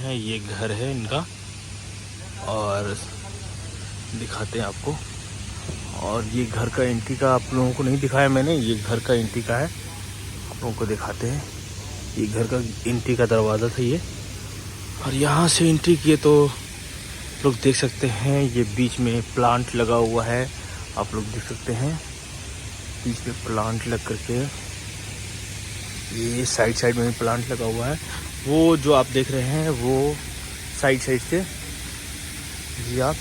हैं ये घर है इनका, और दिखाते हैं आपको। और ये घर का एंट्री का आप लोगों को नहीं दिखाया मैंने, ये घर का एंट्री का है, आप लोगों को दिखाते हैं। ये घर का एंट्री का दरवाज़ा था ये, और यहाँ से एंट्री किए तो लोग देख सकते हैं ये बीच में प्लांट लगा हुआ है। आप लोग देख सकते हैं बीच में प्लांट लग करके, ये साइड में भी प्लांट लगा हुआ है। वो जो आप देख रहे हैं वो साइड से जी आप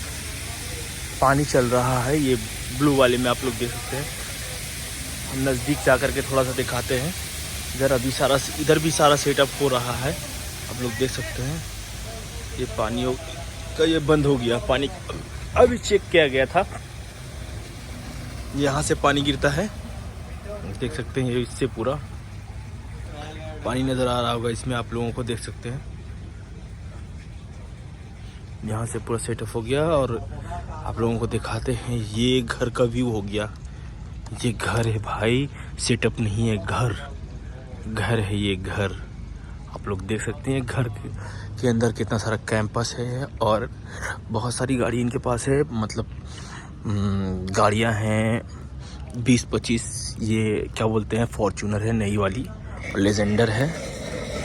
पानी चल रहा है, ये ब्लू वाले में आप लोग देख सकते हैं। हम नज़दीक जा करके थोड़ा सा दिखाते हैं। इधर भी सारा सेटअप हो रहा है, आप लोग देख सकते हैं। ये पानी का ये बंद हो गया, पानी अभी चेक किया गया था, यहाँ से पानी गिरता है, देख सकते हैं। ये इससे पूरा पानी नज़र आ रहा होगा इसमें, आप लोगों को देख सकते हैं। यहाँ से पूरा सेटअप हो गया, और आप लोगों को दिखाते हैं ये घर का व्यू हो गया। ये घर है भाई, सेटअप नहीं है, घर है ये घर। आप लोग देख सकते हैं घर के अंदर कितना सारा कैंपस है, और बहुत सारी गाड़ी इनके पास है, मतलब गाड़ियां हैं 20-25। ये क्या बोलते हैं, फॉर्च्यूनर है नई वाली, लेजेंडर है,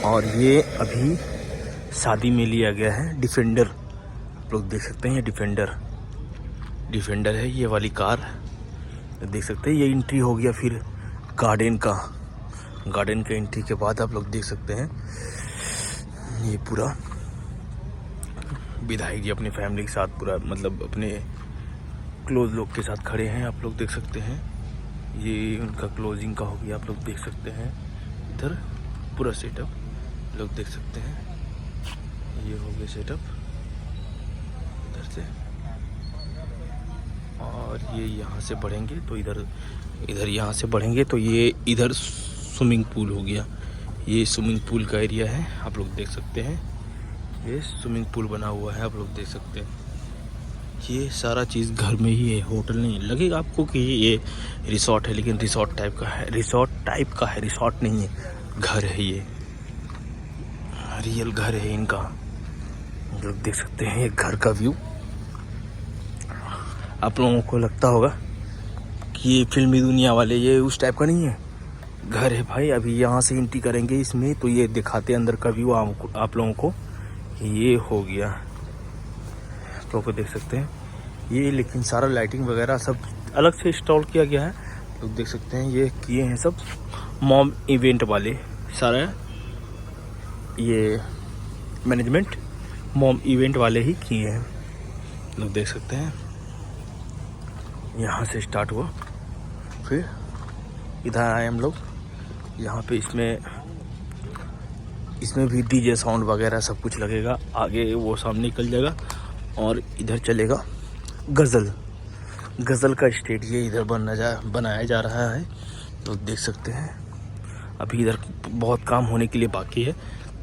और ये अभी शादी में लिया गया है डिफेंडर। आप लोग देख सकते हैं ये डिफेंडर है ये वाली कार, देख सकते हैं। ये एंट्री हो गया फिर गार्डन के एंट्री के बाद आप लोग देख सकते हैं ये पूरा विधायक जी अपनी फैमिली के साथ, पूरा मतलब अपने क्लोज लोग के साथ खड़े हैं, आप लोग देख सकते हैं। ये उनका क्लोजिंग का हो गया, आप लोग देख सकते हैं। इधर पूरा सेटअप लोग देख सकते हैं, ये हो गया सेटअप इधर से। और ये यहाँ से बढ़ेंगे तो इधर यहाँ से बढ़ेंगे तो ये इधर स्विमिंग पूल हो गया। ये स्विमिंग पूल का एरिया है, आप लोग देख सकते हैं। ये स्विमिंग पूल बना हुआ है, आप लोग देख सकते हैं। ये सारा चीज़ घर में ही है, होटल नहीं लगेगा आपको कि ये रिसोर्ट है, लेकिन रिसोर्ट टाइप का है, रिसोर्ट नहीं है, घर है ये, रियल घर है इनका। आप लोग देख सकते हैं ये घर का व्यू। आप लोगों को लगता होगा कि ये फिल्मी दुनिया वाले, ये उस टाइप का नहीं है, घर है भाई। अभी यहाँ से एंट्री करेंगे इसमें तो ये दिखाते अंदर का व्यू आप लोगों को। ये हो गया, आप लोगों को देख सकते हैं ये, लेकिन सारा लाइटिंग वगैरह सब अलग से इंस्टॉल किया गया है, लोग देख सकते हैं। ये किए हैं सब मॉम इवेंट वाले, सारा ये मैनेजमेंट मॉम इवेंट वाले ही किए हैं, लोग देख सकते हैं। यहाँ से स्टार्ट हुआ, फिर इधर आए हम लोग। यहाँ पे इसमें भी डीजे साउंड वगैरह सब कुछ लगेगा, आगे वो सामने निकल जाएगा, और इधर चलेगा गज़ल का स्टेज। ये इधर बनाया जा रहा है, तो देख सकते हैं। अभी इधर बहुत काम होने के लिए बाकी है,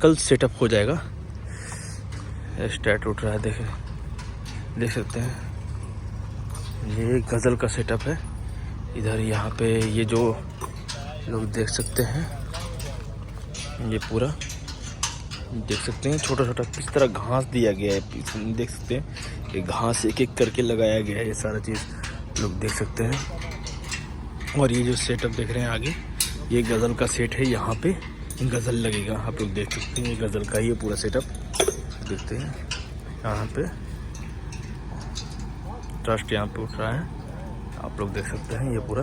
कल सेटअप हो जाएगा। स्टार्ट उठ रहा है, देख सकते हैं। ये गज़ल का सेटअप है इधर। यहाँ पे ये जो लोग देख सकते हैं, ये पूरा देख सकते हैं, छोटा छोटा किस तरह घास दिया गया है, देख सकते हैं। ये घास एक एक करके लगाया गया है, ये सारा चीज़ लोग देख सकते हैं। और ये जो सेटअप देख रहे हैं आगे, ये गज़ल का सेट है, यहाँ पे गज़ल लगेगा, आप लोग देख सकते हैं। ये गज़ल का ही पूरा सेटअप देखते हैं। यहाँ पे ट्रस्ट यहाँ पे उठ रहा है, आप लोग देख सकते हैं ये पूरा।